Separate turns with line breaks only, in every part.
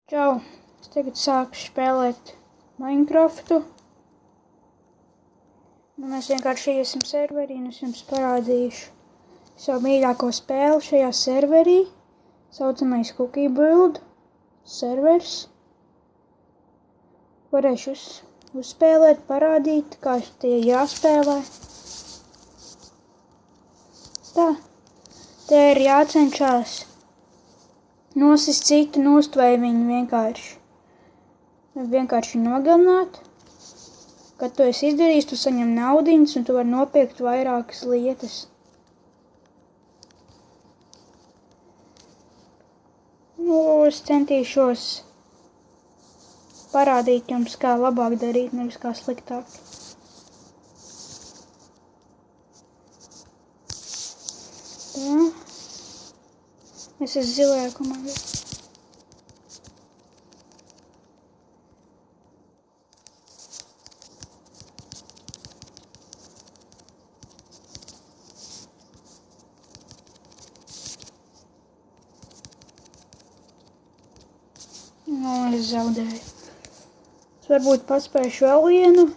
Čau, es tagad sāku spēlēt Minecraftu. Mēs vienkārši iesim serverī un es jums parādīšu savu mīļāko spēli šajā serverī. Saucamais Cookie Build servers. Varēšu uzspēlēt, parādīt, kā tie jāspēlē. Tā, te ir jācenšas nosist citu nost vai viņu vienkārši nogalināt. Kad to esi izdarījis, tu saņem naudiņas un tu vari nopirkt vairākas lietas. Es centīšos parādīt jums, kā labāk darīt, nevis kā sliktāk. Tā. Es esmu zilajā komandā. Es zaudēju. Es varbūt paspēšu vēl vienu.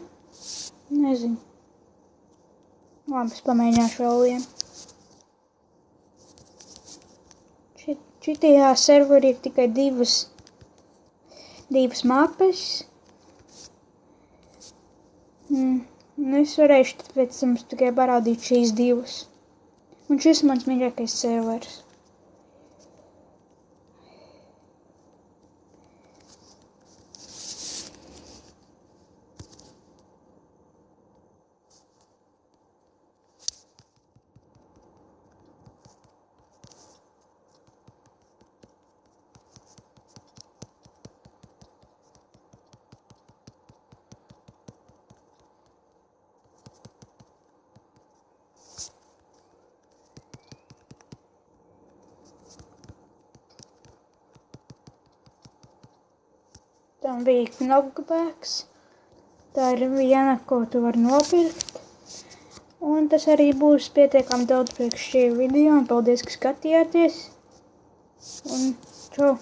Nezinu. Labi, es pamēģināšu vēl vienu. Šitajā serverī ir tikai divas mapes. Es varēšu pēc tam tikai parādīt šīs divas. Un šis mans mīļākais servers. Tam bija knockbacks. Tā ir viena, ko tu vari nopirkt. Un tas arī būs pietiekami daudz priekš šī video. Un paldies, ka skatījāties. Un čau!